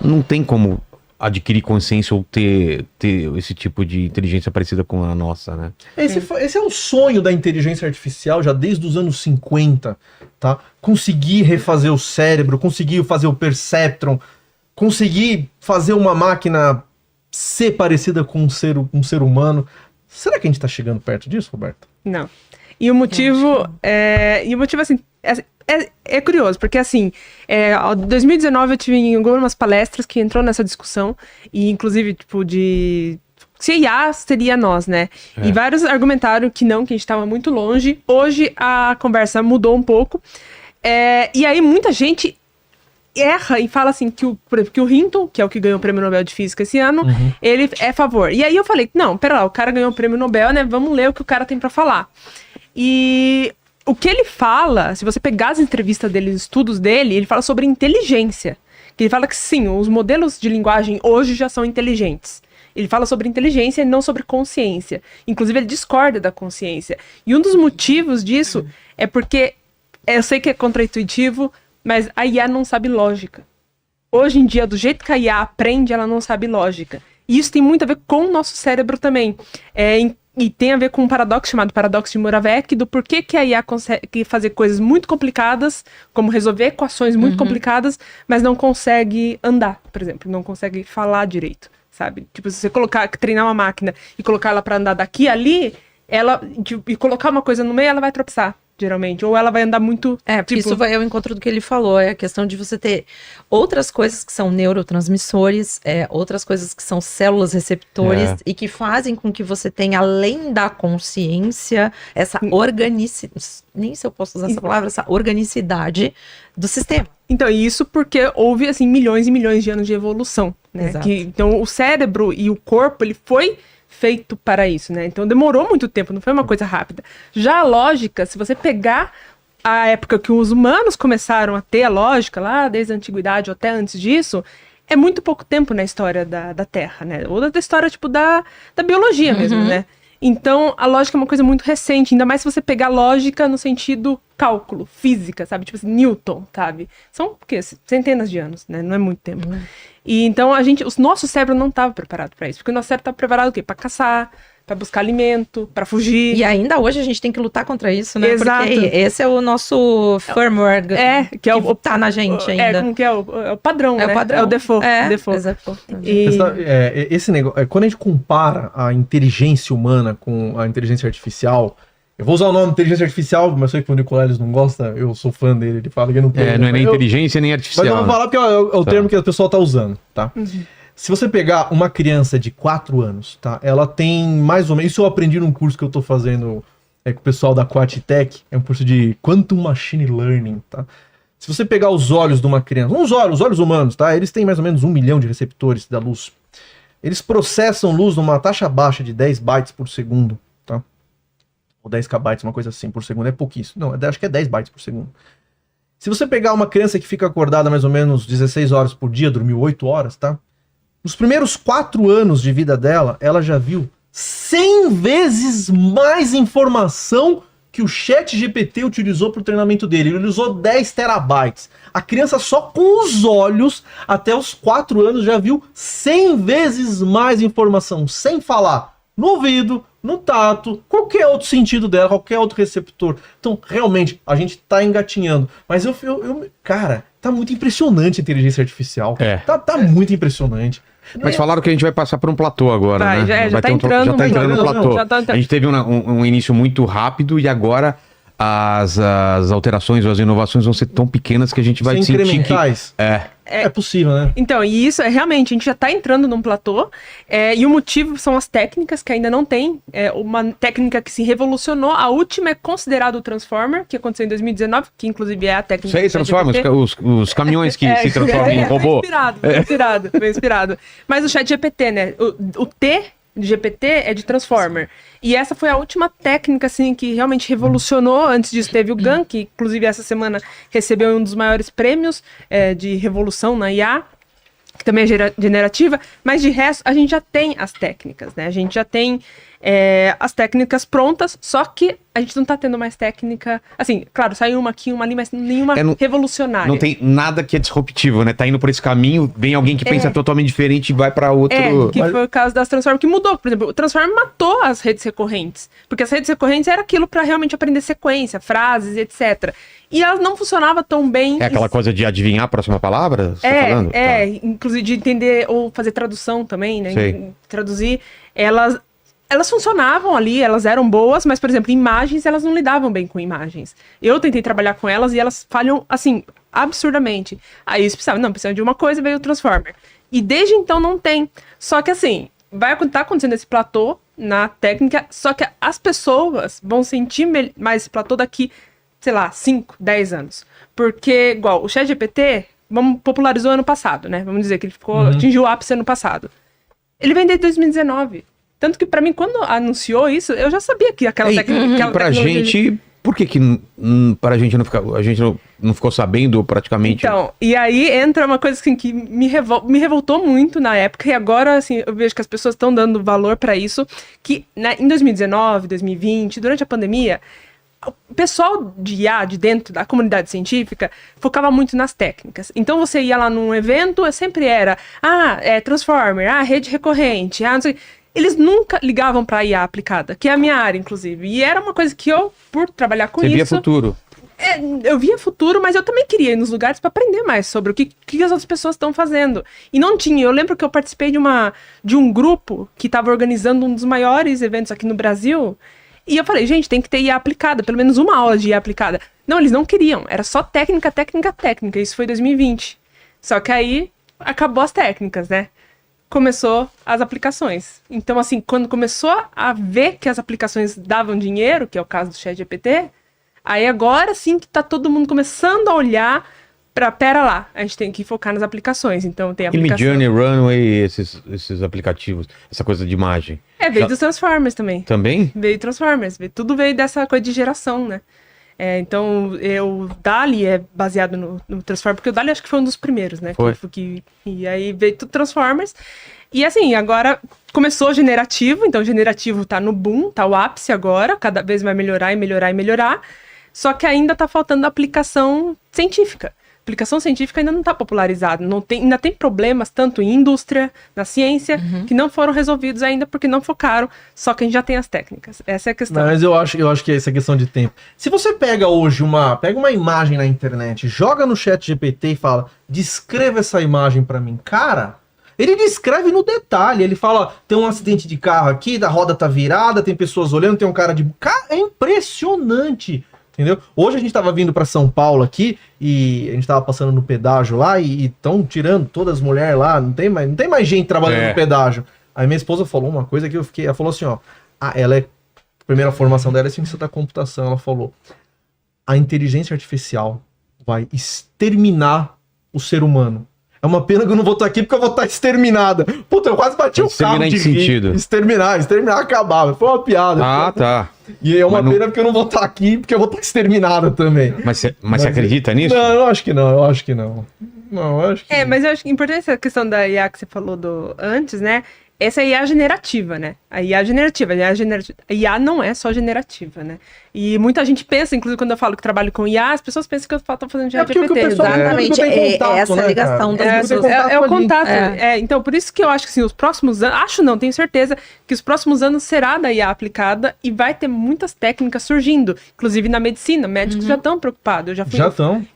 não tem como adquirir consciência ou ter esse tipo de inteligência parecida com a nossa, né? Esse é um sonho da inteligência artificial já desde os anos 50, tá? Conseguir refazer o cérebro, conseguir fazer o perceptron, conseguir fazer uma máquina ser parecida com um ser humano. Será que a gente tá chegando perto disso, Roberto? Não. E o motivo assim, é curioso, porque assim, em 2019 eu tive em algumas palestras que entrou nessa discussão, e inclusive, tipo, de se IA seria nós, né? E vários argumentaram que não, que a gente estava muito longe. Hoje a conversa mudou um pouco, e aí muita gente erra e fala assim, por exemplo, que o Hinton, que é o que ganhou o Prêmio Nobel de Física esse ano, ele é a favor. E aí eu falei, não, pera lá, o cara ganhou o Prêmio Nobel, né? Vamos ler o que o cara tem pra falar. E o que ele fala, se você pegar as entrevistas dele, os estudos dele, ele fala sobre inteligência. Ele fala que sim, os modelos de linguagem hoje já são inteligentes. Ele fala sobre inteligência e não sobre consciência. Inclusive, ele discorda da consciência. E um dos motivos disso é porque, eu sei que é contraintuitivo, mas a IA não sabe lógica. Hoje em dia, do jeito que a IA aprende, ela não sabe lógica. E isso tem muito a ver com o nosso cérebro também. E tem a ver com um paradoxo chamado paradoxo de Moravec, do porquê que a IA consegue fazer coisas muito complicadas, como resolver equações muito complicadas, mas não consegue andar, por exemplo, não consegue falar direito, sabe? Tipo, se você treinar uma máquina e colocar ela para andar daqui e ali, e colocar uma coisa no meio, ela vai tropeçar, geralmente, ou ela vai andar muito... Porque isso vai ao encontro do que ele falou, é a questão de você ter outras coisas que são neurotransmissores, outras coisas que são células receptores, e que fazem com que você tenha, além da consciência, essa nem se eu posso usar essa palavra, essa organicidade do sistema. Então, isso porque houve, assim, milhões e milhões de anos de evolução, né? Então, o cérebro e o corpo, ele foi feito para isso, né? Então demorou muito tempo, não foi uma coisa rápida. Já a lógica, se você pegar a época que os humanos começaram a ter a lógica, lá desde a antiguidade ou até antes disso, é muito pouco tempo na história da Terra, né? Ou da história, tipo, da biologia mesmo, né? Então, a lógica é uma coisa muito recente, ainda mais se você pegar lógica no sentido cálculo, física, sabe? Tipo assim, Newton, sabe? São, o quê? Centenas de anos, né? Não é muito tempo. E então, o nosso cérebro não estava preparado para isso, porque o nosso cérebro estava preparado o quê? Para caçar, para buscar alimento, para fugir. E ainda hoje a gente tem que lutar contra isso, né? Exato. Porque esse é o nosso firmware que tá na gente ainda. Como que é? O padrão, né? O padrão. É o default. Esse negócio, quando a gente compara a inteligência humana com a inteligência artificial, eu vou usar o nome inteligência artificial, mas eu sei que o Nicoleles não gosta, eu sou fã dele, ele fala que não tem. Não é nem inteligência nem artificial. Mas eu vou falar porque é o termo que o pessoal tá usando, tá? Se você pegar uma criança de 4 anos, tá? Ela tem mais ou menos... Isso eu aprendi num curso que eu tô fazendo com o pessoal da Quatitech. É um curso de Quantum Machine Learning, tá? Se você pegar os olhos de uma criança... os olhos humanos, tá? Eles têm mais ou menos 1 milhão de receptores da luz. Eles processam luz numa taxa baixa de 10 bytes por segundo, tá? Ou 10 kbytes, uma coisa assim, por segundo. É pouquíssimo. Não, acho que é 10 bytes por segundo. Se você pegar uma criança que fica acordada mais ou menos 16 horas por dia, dormiu 8 horas, tá? Nos primeiros 4 anos de vida dela, ela já viu 100 vezes mais informação que o ChatGPT utilizou para o treinamento dele. Ele usou 10 terabytes. A criança só com os olhos, até os 4 anos, já viu 100 vezes mais informação, sem falar no ouvido, no tato, qualquer outro sentido dela, qualquer outro receptor. Então, realmente, a gente tá engatinhando. Mas cara, tá muito impressionante a inteligência artificial. Tá muito impressionante. Mas falaram que a gente vai passar por um platô agora, né? Já tá entrando no platô. A gente teve um início muito rápido e agora as alterações ou as inovações vão ser tão pequenas que a gente vai sentir que... É possível, né? Então, e isso realmente, a gente já tá entrando num platô, e o motivo são as técnicas que ainda não tem. Uma técnica que se revolucionou, a última é considerado o Transformer, que aconteceu em 2019, que inclusive é a técnica... Isso aí, Transformers, os caminhões que se transformam em robô. Foi inspirado. Mas o ChatGPT, né? O T de GPT é de Transformer. E essa foi a última técnica, assim, que realmente revolucionou. Antes disso teve o GAN, que inclusive essa semana recebeu um dos maiores prêmios de revolução na IA, que também é generativa, mas de resto a gente já tem as técnicas, né? A gente já tem as técnicas prontas, só que a gente não tá tendo mais técnica. Assim, claro, saiu uma aqui, uma ali, mas nenhuma revolucionária. Não tem nada que é disruptivo, né? Tá indo por esse caminho, vem alguém que pensa totalmente diferente e vai pra outro... Que foi o caso das Transformers, que mudou. Por exemplo, o Transformer matou as redes recorrentes. Porque as redes recorrentes era aquilo pra realmente aprender sequência, frases, etc. E elas não funcionavam tão bem. É aquela coisa de adivinhar a próxima palavra? Você tá falando? Inclusive de entender ou fazer tradução também, né? Sei. Traduzir. Elas funcionavam ali, elas eram boas, mas, por exemplo, imagens, elas não lidavam bem com imagens. Eu tentei trabalhar com elas e elas falham, assim, absurdamente. Aí eles precisavam de uma coisa, veio o Transformer. E desde então não tem. Só que, assim, tá acontecendo esse platô na técnica, só que as pessoas vão sentir mais esse platô daqui, sei lá, 5, 10 anos. Porque, igual, o ChatGPT, popularizou ano passado, né? Vamos dizer que ele atingiu o ápice ano passado. Ele vem desde 2019. Tanto que pra mim, quando anunciou isso, eu já sabia que aquela técnica... Pra gente... Por que pra gente não ficar... A gente não ficou sabendo praticamente... Então, e aí entra uma coisa assim, que me revoltou muito na época, e agora, assim, eu vejo que as pessoas estão dando valor pra isso, que em 2019, 2020, durante a pandemia, o pessoal de IA, de dentro da comunidade científica, focava muito nas técnicas. Então você ia lá num evento, sempre era, Transformer, rede recorrente, não sei... Eles nunca ligavam para IA aplicada, que é a minha área, inclusive. E era uma coisa que eu, por trabalhar com isso... Você via futuro. Eu via futuro, mas eu também queria ir nos lugares para aprender mais sobre o que as outras pessoas estão fazendo. E não tinha. Eu lembro que eu participei de um grupo que estava organizando um dos maiores eventos aqui no Brasil. E eu falei, gente, tem que ter IA aplicada, pelo menos uma aula de IA aplicada. Não, eles não queriam. Era só técnica. Isso foi 2020. Só que aí acabou as técnicas, né? Começou as aplicações. Então, assim, quando começou a ver que as aplicações davam dinheiro, que é o caso do ChatGPT, aí agora sim que tá todo mundo começando a olhar pra, pera lá, a gente tem que focar nas aplicações. Então tem a aplicação... Midjourney, Runway, esses aplicativos, essa coisa de imagem. Veio dos Transformers também. Também? Veio Transformers, tudo veio dessa coisa de geração, né? Então, o DALL-E é baseado no Transformers, porque o DALL-E acho que foi um dos primeiros, né? Foi. E aí veio tudo Transformers. E assim, agora começou generativo, então generativo tá no boom, tá o ápice agora, cada vez vai melhorar e melhorar e melhorar. Só que ainda tá faltando aplicação científica. A aplicação científica ainda não está popularizada, ainda tem problemas tanto em indústria, na ciência, que não foram resolvidos ainda porque não focaram, só que a gente já tem as técnicas. Essa é a questão. Mas eu acho que essa é questão de tempo. Se você pega hoje uma imagem na internet, joga no ChatGPT e fala, descreva essa imagem para mim, cara, ele descreve no detalhe, ele fala, tem um acidente de carro aqui, da roda tá virada, tem pessoas olhando, tem um cara de... Cara, é impressionante. Entendeu? Hoje a gente tava vindo para São Paulo aqui e a gente tava passando no pedágio lá e estão tirando todas as mulheres lá, não tem mais gente trabalhando no pedágio. Aí minha esposa falou uma coisa que ela falou assim, ó, a primeira formação dela é ciência da computação, ela falou, a inteligência artificial vai exterminar o ser humano. É uma pena que eu não vou estar aqui porque eu vou estar exterminada. Puta, eu quase bati o carro de rir. Exterminar, acabar. Foi uma piada. Tá. E é uma pena porque eu não vou estar aqui porque eu vou estar exterminada também. Mas você acredita nisso? Não, eu acho que não. Não, eu acho que não. Mas eu acho que é importante essa questão da IA que você falou antes, né? Essa é a IA generativa, né? A IA generativa. A IA não é só generativa, né? E muita gente pensa, inclusive quando eu falo que trabalho com IA, as pessoas pensam que eu estou fazendo GPT. Exatamente, essa né, ligação das pessoas. É o contato. Então, por isso que eu acho que assim, os próximos anos... tenho certeza que os próximos anos será da IA aplicada e vai ter muitas técnicas surgindo. Inclusive na medicina, médicos já estão preocupados.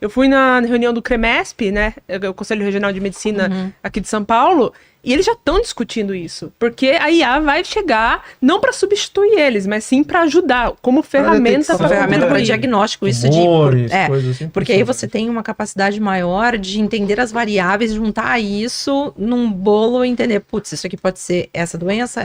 Eu fui na reunião do CREMESP, né? O Conselho Regional de Medicina aqui de São Paulo, e eles já estão discutindo isso, porque a IA vai chegar não para substituir eles, mas sim para ajudar, como ferramenta para diagnóstico, isso coisas assim, porque aí você tem uma capacidade maior de entender as variáveis, juntar isso num bolo e entender, putz, isso aqui pode ser essa doença,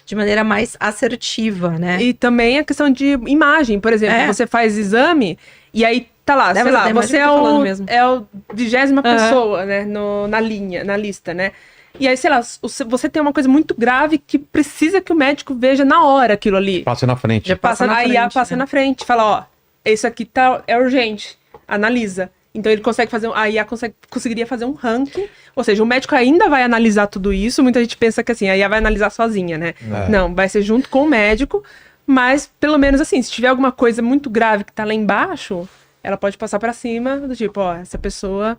de maneira mais assertiva, né? E também a questão de imagem, por exemplo, você faz exame e aí tá lá, sei lá, você é o 20ª pessoa, né, na lista, né? E aí, sei lá, você tem uma coisa muito grave que precisa que o médico veja na hora aquilo ali. Passa na frente. A IA passa na frente, fala, ó, isso aqui é urgente, analisa. Então ele consegue fazer, a IA conseguiria fazer um ranking, ou seja, o médico ainda vai analisar tudo isso, muita gente pensa que assim, a IA vai analisar sozinha, né? Não, vai ser junto com o médico, mas pelo menos assim, se tiver alguma coisa muito grave que tá lá embaixo, ela pode passar para cima, do tipo, ó, essa pessoa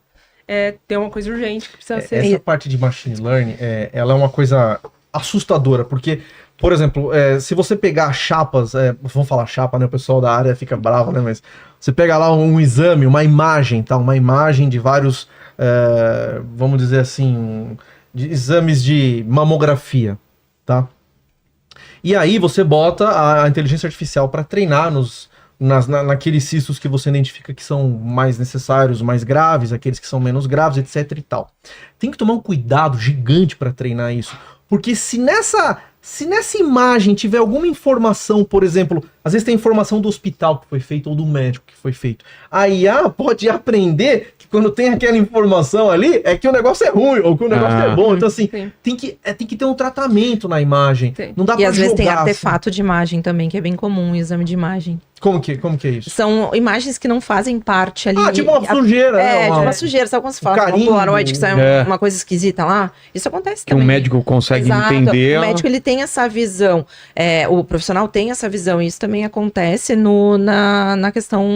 tem uma coisa urgente que precisa ser... Essa parte de machine learning, ela é uma coisa assustadora, porque, por exemplo, se você pegar chapas, vamos falar chapa, né? O pessoal da área fica bravo, né? Mas você pega lá um exame, uma imagem, tá? Uma imagem de vários, vamos dizer assim, de exames de mamografia, tá? E aí você bota a inteligência artificial para treinar naqueles cistos que você identifica que são mais necessários, mais graves, aqueles que são menos graves, etc e tal. Tem que tomar um cuidado gigante para treinar isso, porque se nessa imagem tiver alguma informação, por exemplo, às vezes tem informação do hospital que foi feito ou do médico que foi feito, a IA pode aprender que quando tem aquela informação ali, é que o negócio é ruim ou que o negócio é bom. Então assim, tem que ter um tratamento na imagem. Sim. Não dá E às vezes tem assim. artefato de imagem também, que é bem comum, um exame de imagem. Como que é isso? São imagens que não fazem parte ali. Tipo uma sujeira, né? Tipo uma sujeira, sabe quando se fala? carimbo. Um polaroid que sai uma coisa esquisita lá. Isso acontece Que também. um médico consegue entender. O médico, ele tem essa visão. O profissional tem essa visão. E isso também acontece na questão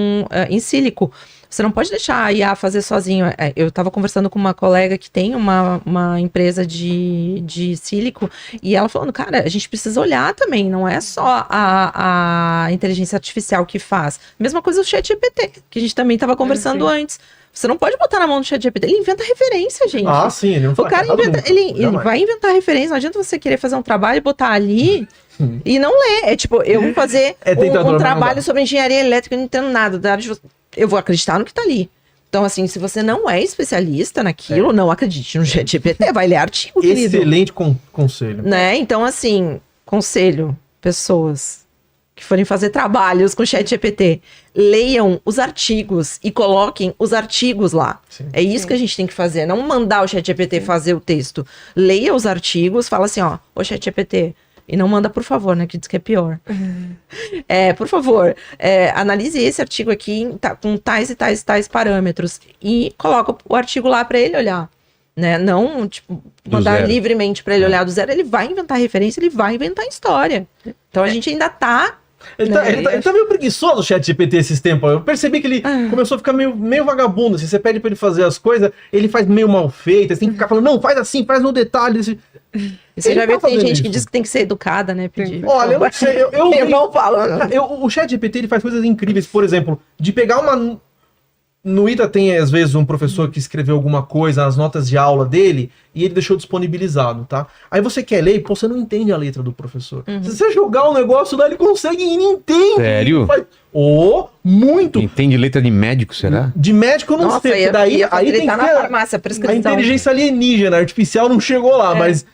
em sílico. Você não pode deixar a IA fazer sozinho. Eu estava conversando com uma colega que tem uma empresa de sílico, e ela falando, cara, a gente precisa olhar também, não é só a inteligência artificial que faz. Mesma coisa o ChatGPT, que a gente também estava conversando antes. Você não pode botar na mão do ChatGPT, ele inventa referência, gente. Ah, sim, ele não O cara inventa, ele vai inventar referência, não adianta você querer fazer um trabalho e botar ali e não ler. Eu vou fazer um trabalho sobre engenharia elétrica, eu não entendo nada da área de... Eu vou acreditar no que tá ali. Então, assim, se você não é especialista naquilo, não acredite no ChatGPT, vai ler artigo, querido. Excelente conselho. Né? Então, assim, conselho, pessoas que forem fazer trabalhos com ChatGPT, leiam os artigos e coloquem os artigos lá. Sim. É isso que a gente tem que fazer, não mandar o ChatGPT fazer o texto. Leia os artigos, fala assim, ó, ô ChatGPT, e não manda por favor, né, que diz que é pior. Por favor, analise esse artigo aqui com tais e tais e tais parâmetros e coloca o artigo lá para ele olhar. Né? Não, mandar livremente para ele olhar do zero. Ele vai inventar referência, ele vai inventar história. Então a gente ainda tá... Ele tá meio preguiçoso o ChatGPT esses tempos. Eu percebi que ele começou a ficar meio vagabundo. Se você pede pra ele fazer as coisas, ele faz meio mal feito. Você tem que ficar falando, não, faz assim, faz no detalhe. Você já viu que tem gente que diz que tem que ser educada, né? Pedir. Olha, eu não sei. Eu não falo. O ChatGPT ele faz coisas incríveis. Por exemplo, de pegar uma... No ITA tem, às vezes, um professor que escreveu alguma coisa nas notas de aula dele e ele deixou disponibilizado, tá? Aí você quer ler e, você não entende a letra do professor. Se você jogar um negócio lá, ele consegue e ele entende. Sério? Muito. Entende letra de médico, será? De médico eu não sei. Daí ele tem tá que na ter farmácia, prescrição. a inteligência alienígena, artificial não chegou lá, mas...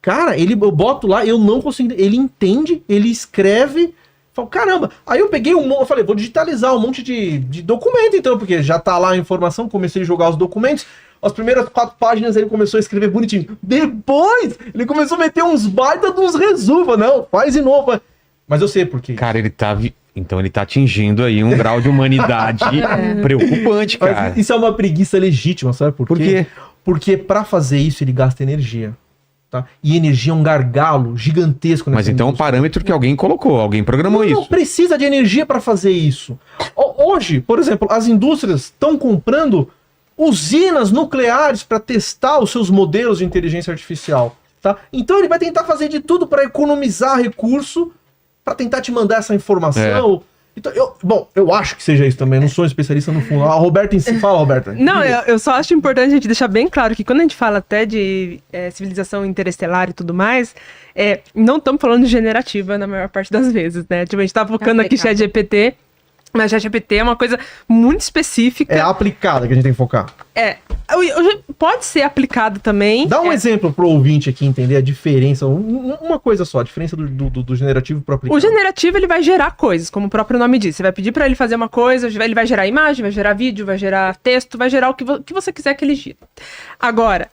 Cara, eu boto lá, eu não consigo... Ele entende, ele escreve... Falo, caramba, aí eu peguei eu falei, vou digitalizar um monte de documento então, porque já tá lá a informação, comecei a jogar os documentos, as primeiras 4 páginas ele começou a escrever bonitinho, depois ele começou a meter uns baita dos resumos, não, faz de novo, mas eu sei por quê. Cara, ele tá atingindo aí um grau de humanidade preocupante, cara. Mas isso é uma preguiça legítima, sabe por quê? Por quê? Porque pra fazer isso ele gasta energia. Tá? E energia é um gargalo gigantesco. Mas então é um parâmetro que alguém colocou, alguém programou isso. Não precisa de energia para fazer isso. Hoje, por exemplo, as indústrias estão comprando usinas nucleares para testar os seus modelos de inteligência artificial. Tá? Então ele vai tentar fazer de tudo para economizar recurso, para tentar te mandar essa informação. Então, eu acho que seja isso também, não sou especialista no fundo. A Roberta em si, fala, Roberta. Não, eu só acho importante a gente deixar bem claro que quando a gente fala até de civilização interestelar e tudo mais, não estamos falando de generativa na maior parte das vezes, né? Tipo, a gente tá focando aqui ChatGPT, mas ChatGPT é uma coisa muito específica. É aplicada que a gente tem que focar. Pode ser aplicado também. Dá um exemplo pro ouvinte aqui entender a diferença, uma coisa só, a diferença do generativo pro aplicado. O generativo, ele vai gerar coisas, como o próprio nome diz. Você vai pedir para ele fazer uma coisa, ele vai gerar imagem, vai gerar vídeo, vai gerar texto, vai gerar o que você quiser que ele gire. Agora,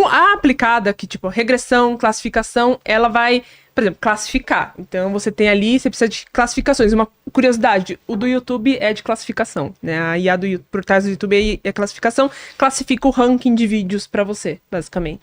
A aplicada, que tipo, regressão, classificação, ela vai, por exemplo, classificar. Então você tem ali, você precisa de classificações. Uma curiosidade, o do YouTube é de classificação, né? A IA por trás do YouTube é classificação, classifica o ranking de vídeos pra você, basicamente.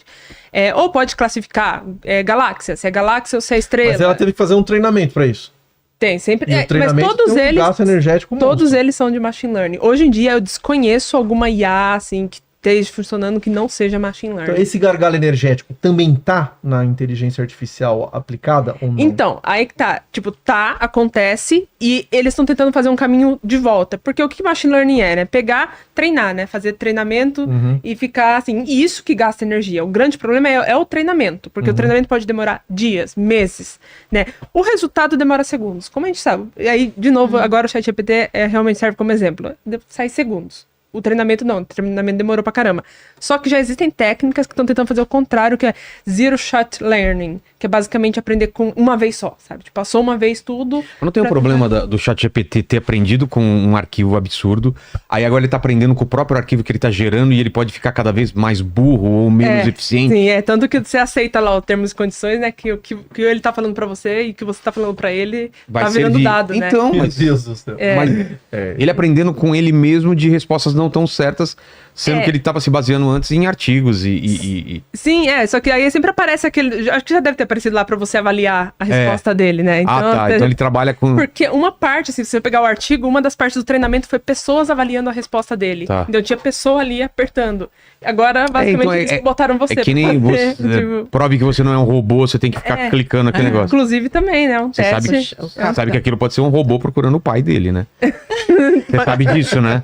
Ou pode classificar galáxia, se é galáxia ou se é estrela. Mas ela teve que fazer um treinamento pra isso. Tem, sempre. E o treinamento mas todos tem um eles. gasto energético Todos monstro. eles são de machine learning. Hoje em dia eu desconheço alguma IA assim que esteja funcionando que não seja machine learning. Então, esse gargalo energético também tá na inteligência artificial aplicada ou não? Então, aí que tá. Tipo, acontece e eles estão tentando fazer um caminho de volta. Porque o que machine learning é, né? Pegar, treinar, né? Fazer treinamento e ficar assim. E isso que gasta energia. O grande problema é o treinamento. Porque o treinamento pode demorar dias, meses, né? O resultado demora segundos. Como a gente sabe. E aí, de novo, agora o ChatGPT realmente serve como exemplo. Sai segundos. O treinamento não, o treinamento demorou pra caramba. Só que já existem técnicas que estão tentando fazer o contrário, que é Zero Shot Learning, que é basicamente aprender com uma vez só, sabe? Tipo, passou uma vez tudo... Não tem um problema do ChatGPT ter aprendido com um arquivo absurdo, aí agora ele tá aprendendo com o próprio arquivo que ele tá gerando e ele pode ficar cada vez mais burro ou menos eficiente? Sim, tanto que você aceita lá os termos e condições, né? Que ele tá falando pra você e que você tá falando pra ele tá virando dado, né? Então, Meu Deus do céu. ele aprendendo com ele mesmo de respostas não tão certas, sendo que ele estava se baseando antes em artigos e... Sim, só que aí sempre aparece aquele... Acho que já deve ter aparecido lá pra você avaliar a resposta dele, né? Então ele trabalha com... Porque uma parte, assim, se você pegar o artigo, uma das partes do treinamento foi pessoas avaliando a resposta dele. Tá. Então tinha pessoa ali apertando. Agora, basicamente, eles botaram você É que nem pra você... tipo... Prove que você não é um robô, você tem que ficar clicando naquele negócio. Inclusive também, né? Um Você teste. sabe que aquilo pode ser um robô procurando o pai dele, né? Você sabe disso, né?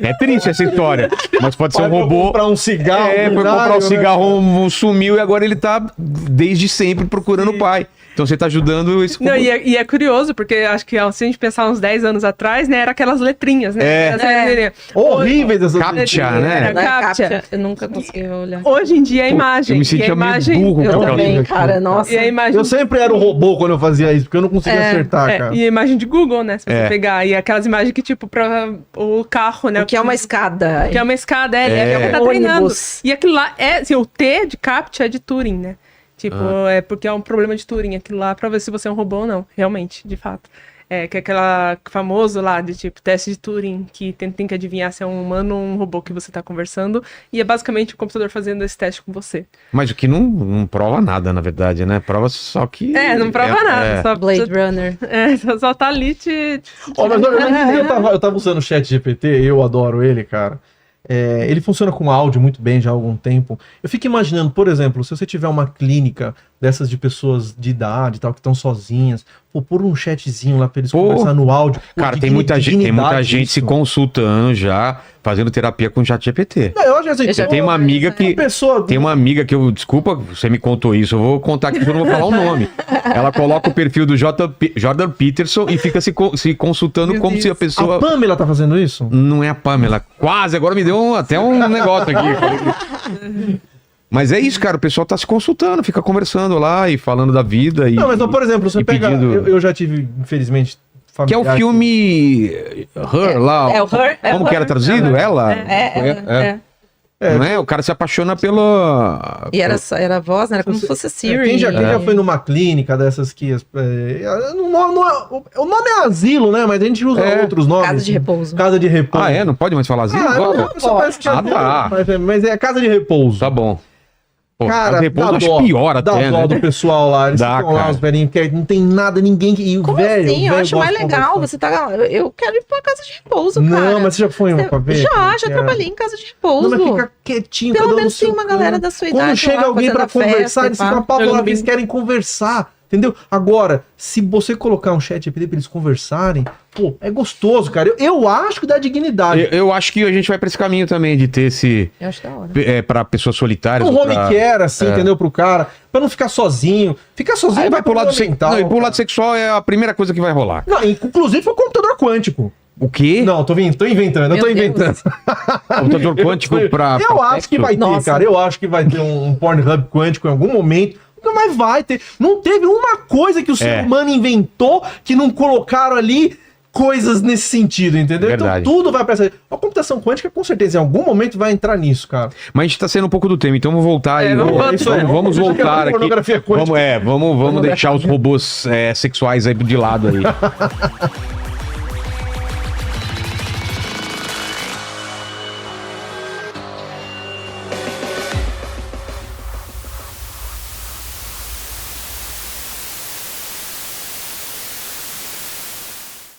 É triste essa história. Mas pode ser um robô... comprar um cigarro. Foi comprar um cigarro, sumiu e agora ele tá desde sempre procurando o pai. Então você tá ajudando esse robô. Não, e é curioso, porque acho que se a gente pensar uns 10 anos atrás, né? Era aquelas letrinhas, né? Horríveis essas Captcha, né? Era captcha. Eu nunca consegui olhar. Hoje em dia é a imagem. Eu me sentia e a imagem... meio burro. Eu com aquela também, imagem. cara, nossa. E a imagem... Eu sempre era o robô quando eu fazia isso, porque eu não conseguia acertar, cara. E a imagem de Google, né? Se você pegar. E aquelas imagens que, tipo, pra o carro, né? O que é uma escada. Que é uma escada, que tá treinando. E aquilo lá assim, o T de CAPTCHA é de Turing, né? Tipo, é porque é um problema de Turing. Aquilo lá pra ver se você é um robô ou não. Realmente, de fato. Que é aquela famoso lá de tipo teste de Turing, que tem que adivinhar se é um humano ou um robô que você tá conversando. E é basicamente o computador fazendo esse teste com você. Mas o que não prova nada, na verdade, né? Prova só que... Não prova nada. Só, Blade Runner. Só tá ali te... Mas eu tava usando o ChatGPT, eu adoro ele, cara. Ele funciona com áudio muito bem já há algum tempo. Eu fico imaginando, por exemplo, se você tiver uma clínica dessas de pessoas de idade e tal, que estão sozinhas, pôr um chatzinho lá pra eles conversar no áudio. Cara, tem muita gente se consultando já, fazendo terapia com o ChatGPT. Eu acho assim, Tem uma amiga que... Tem uma amiga que eu... Desculpa, você me contou isso, eu vou contar aqui, eu não vou falar o nome. Ela coloca o perfil do Jordan Peterson e fica se consultando como se a pessoa... A Pamela tá fazendo isso? Não é a Pamela. Quase, agora me deu até um negócio aqui. Mas é isso, cara, o pessoal tá se consultando, fica conversando lá e falando da vida. Não, mas por exemplo, você pega... Eu já tive, infelizmente... Que é o filme Her lá. É o Her. Como que era traduzido? Ela? Não é? O cara se apaixona pela... E era a voz, né? Era como se fosse a Siri. Quem já foi numa clínica dessas que... o nome é asilo, né? Mas a gente usa outros nomes. Casa de repouso. Casa de repouso. Não pode mais falar asilo agora? Mas é casa de repouso. Tá bom. Pô, cara, repouso eu acho pior até, dá dó do pessoal lá. Eles ficam lá, os velhinhos, que não tem nada, ninguém que... E o Como velho, assim? Eu acho mais legal. Você tá... Eu quero ir pra casa de repouso, cara. Não, mas você já foi uma pra ver? Já trabalhei em casa de repouso. Não, mas fica quietinho, pelo menos tem uma galera da sua idade. Quando chega alguém pra conversar, eles ficam apavorados, eles querem conversar. Entendeu? Agora, se você colocar um chat pra eles conversarem, pô, é gostoso, cara. Eu acho que dá dignidade. Eu acho que a gente vai pra esse caminho também, de ter esse... Eu acho da hora. Pra pessoas solitárias. Um home care, assim, entendeu? Pro cara, pra não ficar sozinho. Ficar sozinho aí vai pro lado mental. Não, e pro lado sexual é a primeira coisa que vai rolar. Não, inclusive foi o computador quântico. O quê? Não, tô inventando. Computador quântico pra... Eu acho que vai ter, cara. Eu acho que vai ter um Pornhub quântico em algum momento. Mas vai ter. Não teve uma coisa que o ser humano inventou que não colocaram ali coisas nesse sentido, entendeu? Verdade. Então tudo vai pra essa... A computação quântica, com certeza, em algum momento vai entrar nisso, cara. Mas a gente tá saindo um pouco do tema, então vamos voltar aí. Vamos Isso voltar aqui. pornografia quântica. Vamos deixar os robôs sexuais aí de lado aí.